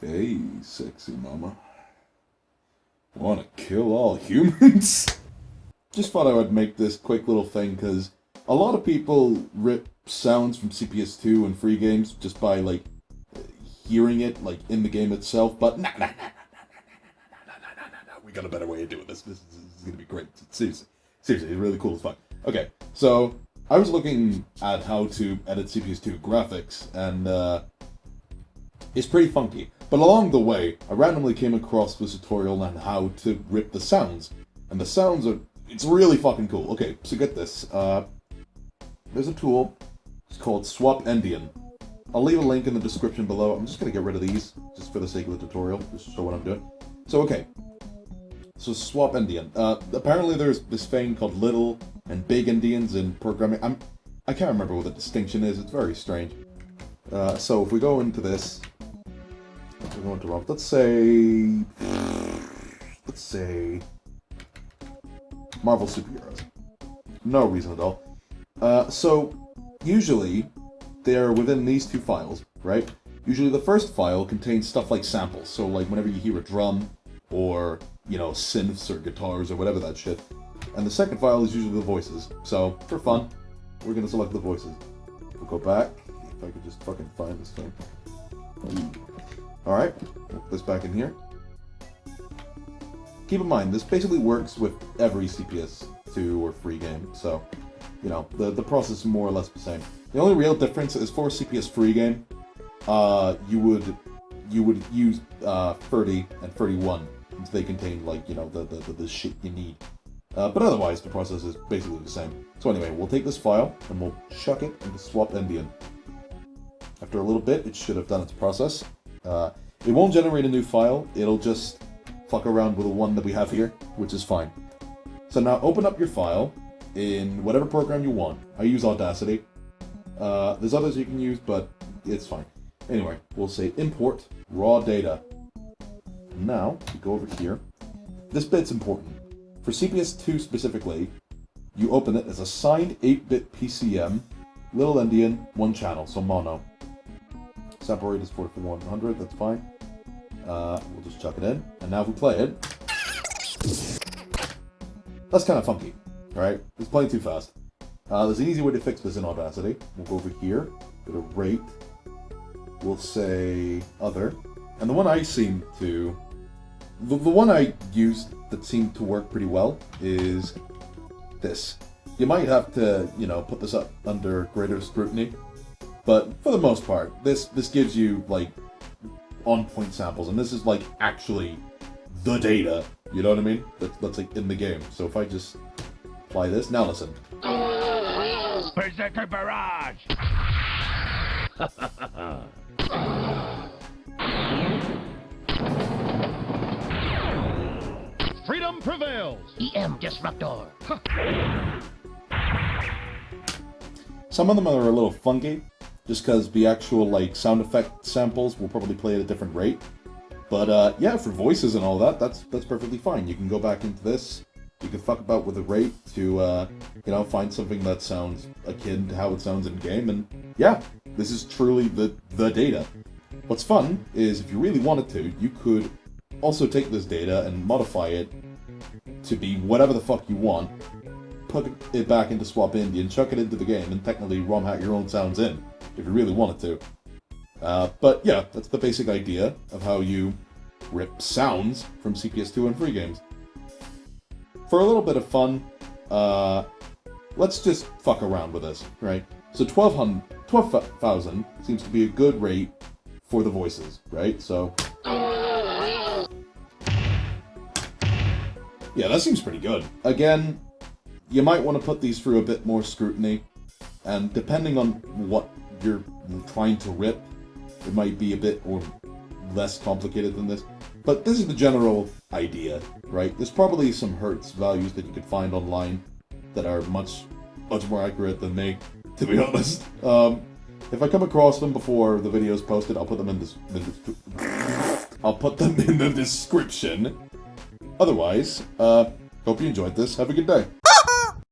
Hey, sexy mama. Wanna kill all humans? Just thought I would make this quick little thing, because a lot of people rip sounds from CPS2 and free games just by, like, hearing it, like, in the game itself, but nah, we got a better way of doing this. This is gonna be great. Seriously, it's really cool as fuck. Okay, so, I was looking at how to edit CPS2 graphics, and, it's pretty funky. But along the way, I randomly came across this tutorial on how to rip the sounds. And the sounds are... it's really fucking cool. Okay, so get this. There's a tool. It's called SwapEndian. I'll leave a link in the description below. I'm just gonna get rid of these, just for the sake of the tutorial, just to show what I'm doing. So, okay. So, SwapEndian. Apparently there's this thing called little and big endians in programming. I can't remember what the distinction is. It's very strange. So, if we go into this... we're going to let's say Marvel superheroes. No reason at all. So usually they're within these two files, right? Usually the first file contains stuff like samples. So like whenever you hear a drum or, you know, synths or guitars or whatever that shit. And the second file is usually the voices. So for fun, we're gonna select the voices. We'll go back. If I could just fucking find this thing. Alright, put this back in here. Keep in mind, this basically works with every CPS2 or free game, so, you know, the process is more or less the same. The only real difference is for a CPS free game, you would use 30 and 31, since they contain, like, you know, the shit you need. But otherwise, the process is basically the same. So anyway, we'll take this file, and we'll chuck it into SwapEndian. After a little bit, it should have done its process. It won't generate a new file, it'll just fuck around with the one that we have here, which is fine. So now open up your file in whatever program you want. I use Audacity. There's others you can use, but it's fine. Anyway, we'll say import raw data. Now, we go over here. This bit's important. For CPS2 specifically, you open it as a signed 8-bit PCM, little endian, one channel, so mono. Sample rate is 44,100, that's fine. We'll just chuck it in, and now if we play it, that's kind of funky, right? It's playing too fast. There's an easy way to fix this in Audacity. We'll go over here, go to rate, we'll say other, and the one I seem to, the one I used that seemed to work pretty well is this. You might have to, you know, put this up under greater scrutiny. But for the most part, this gives you, like, on-point samples, and this is, like, actually the data, you know what I mean? That's like, in the game. So if I just apply this, now listen. Berserker Barrage! Freedom prevails! EM Disruptor! Some of them are a little funky, just because the actual, like, sound effect samples will probably play at a different rate. But, yeah, for voices and all that, that's perfectly fine. You can go back into this, you can fuck about with the rate to, you know, find something that sounds akin to how it sounds in-game, and, yeah, this is truly the data. What's fun is, if you really wanted to, you could also take this data and modify it to be whatever the fuck you want, put it back into SwapEndian, chuck it into the game, and technically ROM-hack your own sounds in, if you really wanted to. But yeah, that's the basic idea of how you rip sounds from CPS2 and free games. For a little bit of fun, let's just fuck around with this, right? So 12,000 seems to be a good rate for the voices, right? So... yeah, that seems pretty good. Again, you might want to put these through a bit more scrutiny, and depending on what you're trying to rip, it might be a bit or less complicated than this. But this is the general idea, right? There's probably some hertz values that you could find online that are much more accurate than me, to be honest. If I come across them before the video is posted, I'll put them in the description. Otherwise, hope you enjoyed this. Have a good day.